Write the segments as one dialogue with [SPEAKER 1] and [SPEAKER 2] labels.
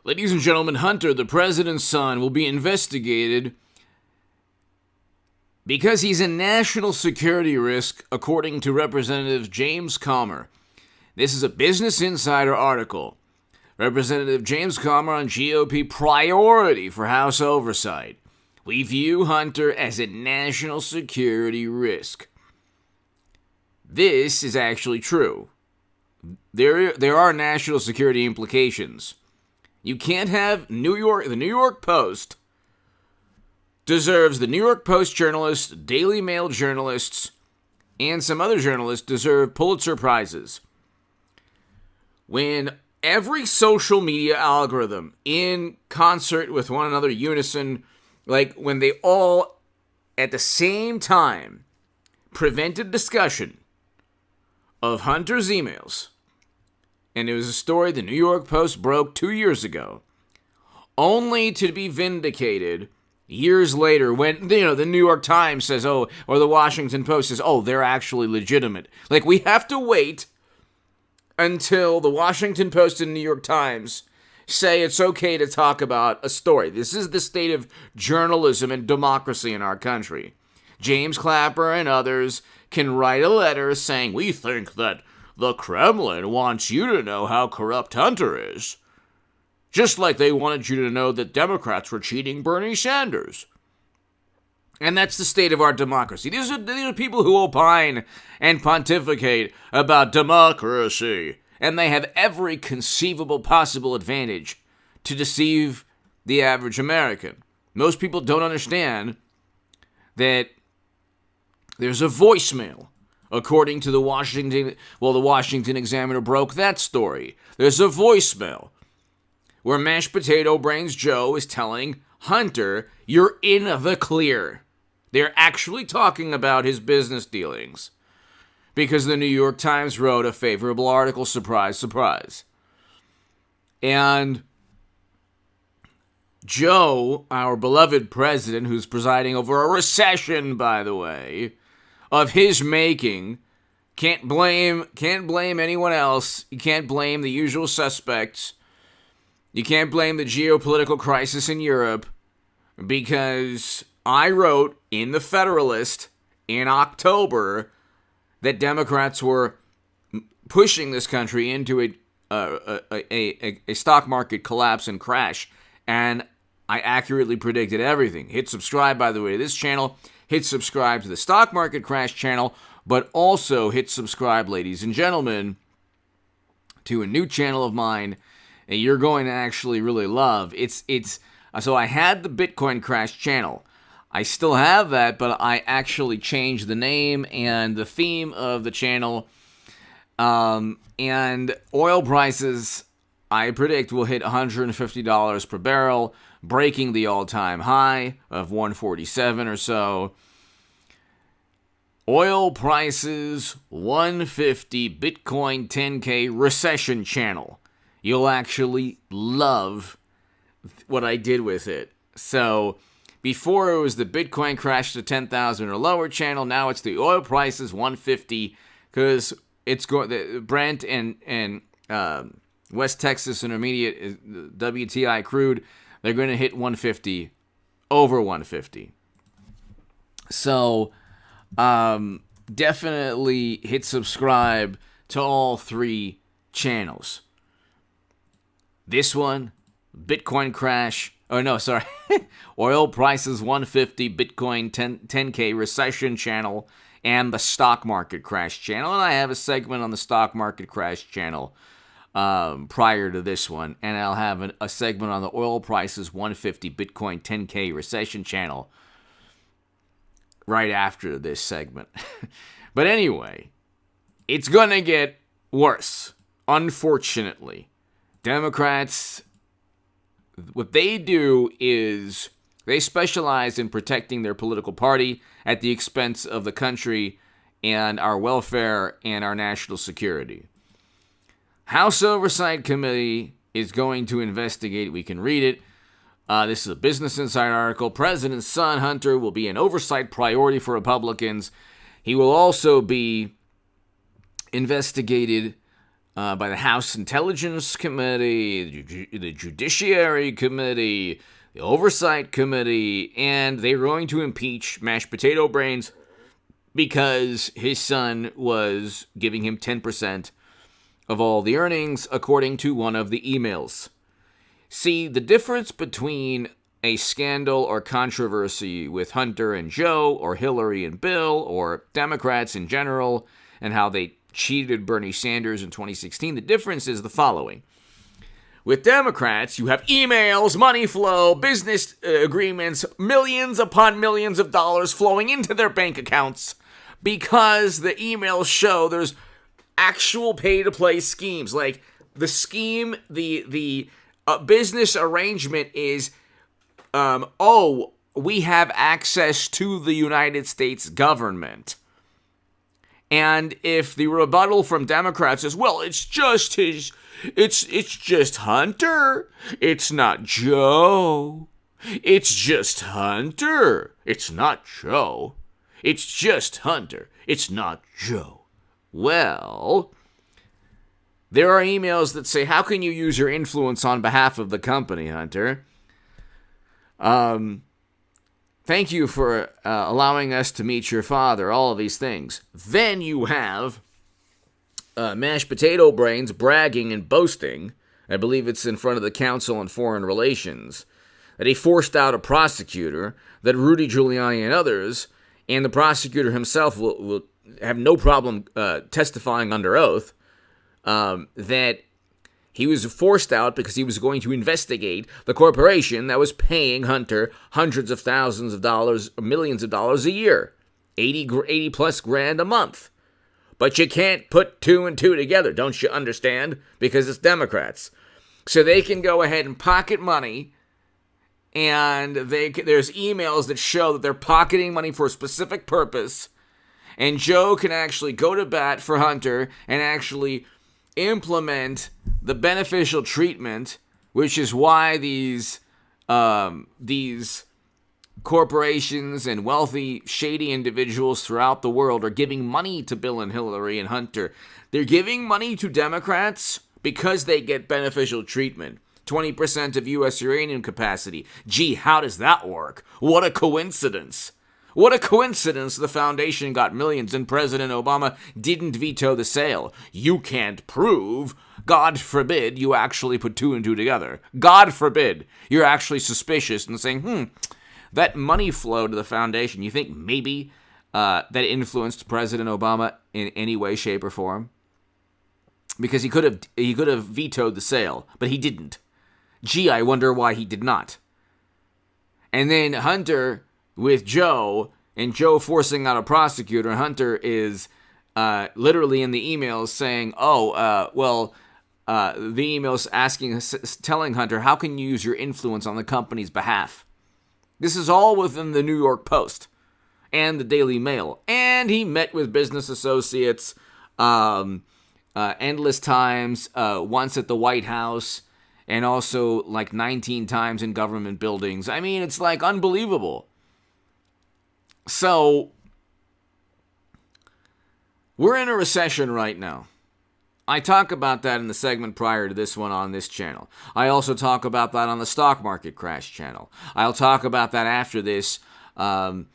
[SPEAKER 1] Ladies and gentlemen, Hunter, the president's son, will be investigated because he's a national security risk, according to Representative James Comer. This is a Business Insider article. Representative James Comer on GOP priority for House Oversight. We view Hunter as a national security risk. This is actually true. There are national security implications. You can't have the New York Post deserves, the New York Post journalists, Daily Mail journalists, and some other journalists deserve Pulitzer Prizes. When every social media algorithm, in concert with one another, unison, like when they all at the same time prevented discussion of Hunter's emails, and it was a story the New York Post broke 2 years ago, only to be vindicated years later when, the New York Times says, or the Washington Post says, they're actually legitimate. Like, we have to wait until the Washington Post and New York Times say it's okay to talk about a story. This is the state of journalism and democracy in our country. James Clapper and others can write a letter saying, we think that the Kremlin wants you to know how corrupt Hunter is. Just like they wanted you to know that Democrats were cheating Bernie Sanders. And that's the state of our democracy. These are people who opine and pontificate about democracy. And they have every conceivable possible advantage to deceive the average American. Most people don't understand that there's a voicemail. According to the Washington Examiner broke that story. There's a voicemail where Mashed Potato Brains Joe is telling Hunter, you're in the clear. They're actually talking about his business dealings because the New York Times wrote a favorable article, surprise, surprise. And Joe, our beloved president, who's presiding over a recession, by the way, of his making, can't blame anyone else. You can't blame the usual suspects. You can't blame the geopolitical crisis in Europe, because I wrote in the Federalist in October that Democrats were pushing this country into a stock market collapse and crash, and I accurately predicted everything. Hit subscribe, by the way, to this channel. Hit subscribe to the Stock Market Crash channel, but also hit subscribe, ladies and gentlemen, to a new channel of mine that you're going to actually really love. So I had the Bitcoin Crash channel. I still have that, but I actually changed the name and the theme of the channel. And oil prices, I predict, will hit $150 per barrel, breaking the all-time high of 147 or so. Oil prices, 150, Bitcoin 10K recession channel. You'll actually love what I did with it. So before it was the Bitcoin crash to 10,000 or lower channel. Now it's the oil prices 150 because it's going the Brent and West Texas Intermediate WTI crude. They're going to hit 150, over 150. So definitely hit subscribe to all three channels. This one, Bitcoin crash. Oh, no, sorry. Oil prices 150, Bitcoin 10K recession channel, and the stock market crash channel. And I have a segment on the stock market crash channel prior to this one. And I'll have a segment on the oil prices 150, Bitcoin 10K recession channel right after this segment. But anyway, it's going to get worse, unfortunately. Democrats, what they do is they specialize in protecting their political party at the expense of the country and our welfare and our national security. House Oversight Committee is going to investigate. We can read it. This is a Business Insider article. President's son, Hunter, will be an oversight priority for Republicans. He will also be investigated by the House Intelligence Committee, the Judiciary Committee, the Oversight Committee, and they're going to impeach Mashed Potato Brains because his son was giving him 10% of all the earnings, according to one of the emails. See, the difference between a scandal or controversy with Hunter and Joe, or Hillary and Bill, or Democrats in general, and how they cheated Bernie Sanders in 2016, the difference is the following. With Democrats, you have emails, money flow, business agreements, millions upon millions of dollars flowing into their bank accounts because the emails show there's actual pay-to-play schemes. Like, the scheme, the business arrangement is, we have access to the United States government. And if the rebuttal from Democrats is, well, it's just Hunter. It's not Joe. It's just Hunter. It's not Joe. It's just Hunter. It's not Joe. Well, there are emails that say, how can you use your influence on behalf of the company, Hunter? Thank you for allowing us to meet your father, all of these things. Then you have Mashed Potato Brains bragging and boasting, I believe it's in front of the Council on Foreign Relations, that he forced out a prosecutor, that Rudy Giuliani and others, and the prosecutor himself will have no problem testifying under oath, that he was forced out because he was going to investigate the corporation that was paying Hunter hundreds of thousands of dollars, millions of dollars a year, 80 plus grand a month. But you can't put two and two together, don't you understand? Because it's Democrats. So they can go ahead and pocket money, and there's emails that show that they're pocketing money for a specific purpose, and Joe can actually go to bat for Hunter and actually implement the beneficial treatment, which is why these corporations and wealthy, shady individuals throughout the world are giving money to Bill and Hillary and Hunter. They're giving money to Democrats because they get beneficial treatment. 20% of U.S. uranium capacity. Gee, how does that work? What a coincidence. What a coincidence the foundation got millions and President Obama didn't veto the sale. You can't prove. God forbid you actually put two and two together. God forbid you're actually suspicious and saying, that money flow to the foundation, you think maybe that influenced President Obama in any way, shape, or form? Because he could have vetoed the sale, but he didn't. Gee, I wonder why he did not. And then Hunter with Joe, and Joe forcing out a prosecutor, and Hunter is literally in the emails saying, the emails telling Hunter, how can you use your influence on the company's behalf? This is all within the New York Post and the Daily Mail. And he met with business associates endless times, once at the White House, and also like 19 times in government buildings. I mean, it's like unbelievable. So, we're in a recession right now. I talk about that in the segment prior to this one on this channel. I also talk about that on the stock market crash channel. I'll talk about that after this on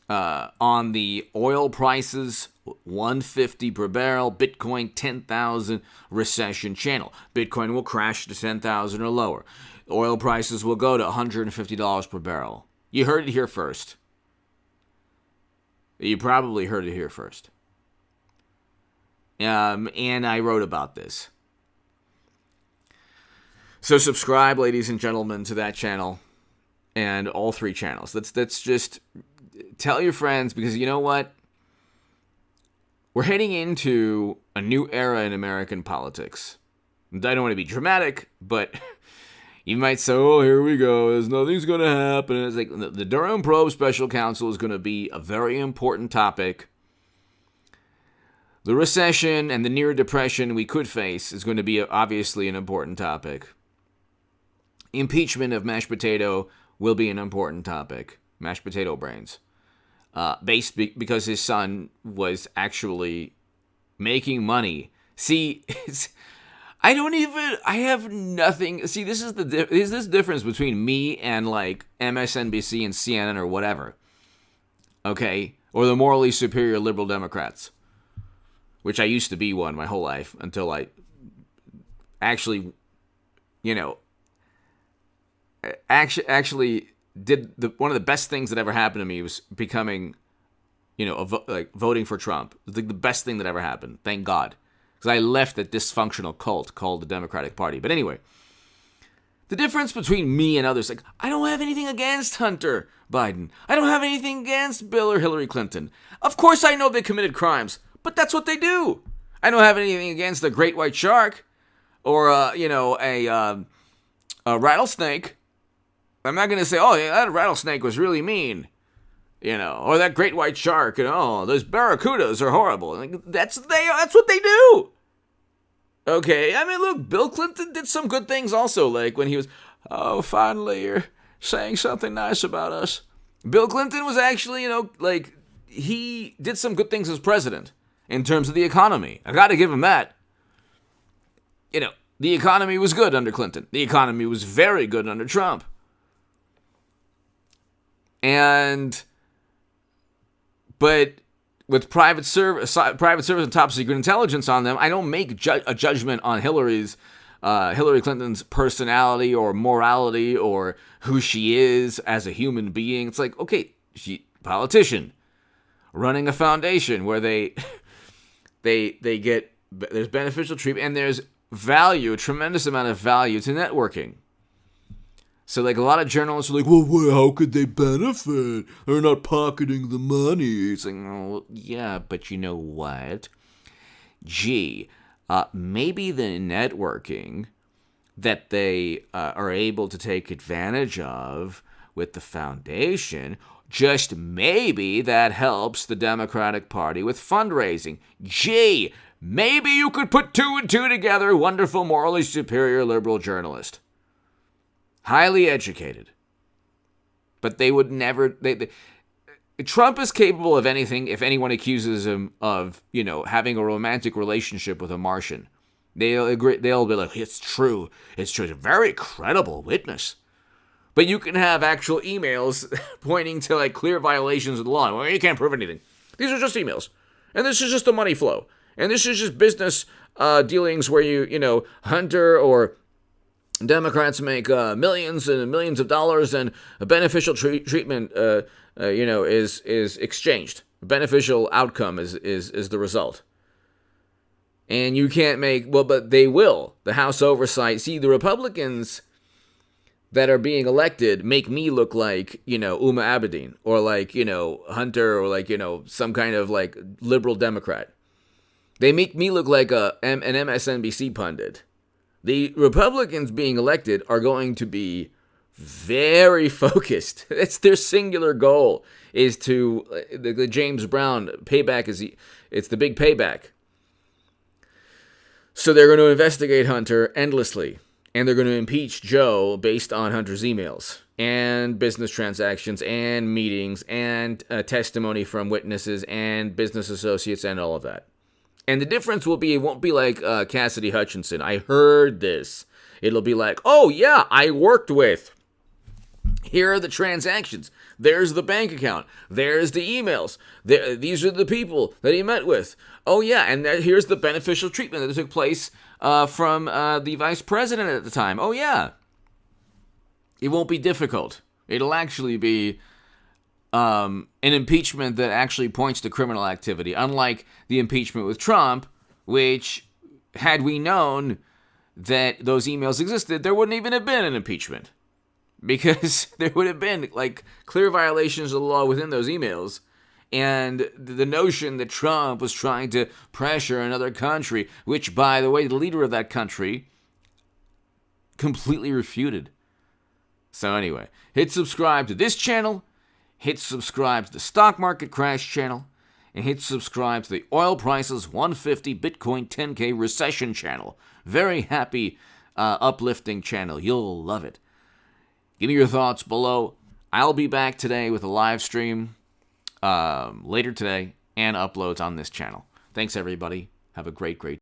[SPEAKER 1] the oil prices, 150 per barrel, Bitcoin 10,000 recession channel. Bitcoin will crash to 10,000 or lower. Oil prices will go to $150 per barrel. You heard it here first. You probably heard it here first. And I wrote about this. So subscribe, ladies and gentlemen, to that channel and all three channels. Let's just tell your friends, because you know what? We're heading into a new era in American politics. I don't want to be dramatic, but you might say, oh, here we go. Nothing's going to happen. It's like the Durham Probe Special Counsel is going to be a very important topic. The recession and the near depression we could face is going to be obviously an important topic. Impeachment of Mashed Potato will be an important topic. Mashed Potato Brains. Because his son was actually making money See, I have nothing. See, this is the difference between me and like MSNBC and CNN or whatever. Okay? Or the morally superior liberal Democrats, which I used to be one my whole life until I actually, actually did one of the best things that ever happened to me was becoming, voting for Trump. It was like the best thing that ever happened. Thank God. Because I left that dysfunctional cult called the Democratic Party. But anyway, the difference between me and others, like, I don't have anything against Hunter Biden. I don't have anything against Bill or Hillary Clinton. Of course I know they committed crimes, but that's what they do. I don't have anything against the great white shark or, a rattlesnake. I'm not going to say, oh, yeah, that rattlesnake was really mean. Or that great white shark, those barracudas are horrible. Like, that's what they do. Okay, I mean, look, Bill Clinton did some good things also, like when he was, oh, finally you're saying something nice about us. Bill Clinton was actually, he did some good things as president in terms of the economy. I got to give him that. The economy was good under Clinton. The economy was very good under Trump. But with private service and top secret intelligence on them, I don't make a judgment on Hillary Clinton's personality or morality or who she is as a human being. It's like, okay, politician running a foundation where they get, there's beneficial treatment and there's value, a tremendous amount of value to networking. So, like, a lot of journalists are like, well, how could they benefit? They're not pocketing the money. It's like, oh, yeah, but you know what? Maybe the networking that they are able to take advantage of with the foundation, just maybe that helps the Democratic Party with fundraising. Maybe you could put two and two together, wonderful, morally superior liberal journalist. Highly educated. But they would never... Trump is capable of anything if anyone accuses him of, having a romantic relationship with a Martian. They'll agree. They'll be like, it's true. It's true. It's a very credible witness. But you can have actual emails pointing to, like, clear violations of the law. Well, you can't prove anything. These are just emails. And this is just a money flow. And this is just business dealings where Hunter or Democrats make millions and millions of dollars, and a beneficial treatment, is exchanged. A beneficial outcome is the result. And you can't but they will. The House Oversight. See, the Republicans that are being elected make me look like, Uma Abedin, or like, Hunter, or like, some kind of like liberal Democrat. They make me look like an MSNBC pundit. The Republicans being elected are going to be very focused. That's their singular goal, is to the James Brown payback. It's the big payback. So they're going to investigate Hunter endlessly, and they're going to impeach Joe based on Hunter's emails and business transactions and meetings and testimony from witnesses and business associates and all of that. And the difference will be, it won't be like Cassidy Hutchinson. I heard this. It'll be like, oh yeah, I worked with. Here are the transactions. There's the bank account. There's the emails. These are the people that he met with. Oh yeah, and here's the beneficial treatment that took place from the vice president at the time. Oh yeah. It won't be difficult. It'll actually be an impeachment that actually points to criminal activity, unlike the impeachment with Trump, which, had we known that those emails existed, there wouldn't even have been an impeachment, because there would have been like clear violations of the law within those emails, and the notion that Trump was trying to pressure another country, which, by the way, the leader of that country completely refuted. So anyway, hit subscribe to this channel. Hit subscribe to the Stock Market Crash channel, and hit subscribe to the Oil Prices 150 Bitcoin 10K Recession channel. Very happy, uplifting channel. You'll love it. Give me your thoughts below. I'll be back today with a live stream later today and uploads on this channel. Thanks, everybody. Have a great, great day.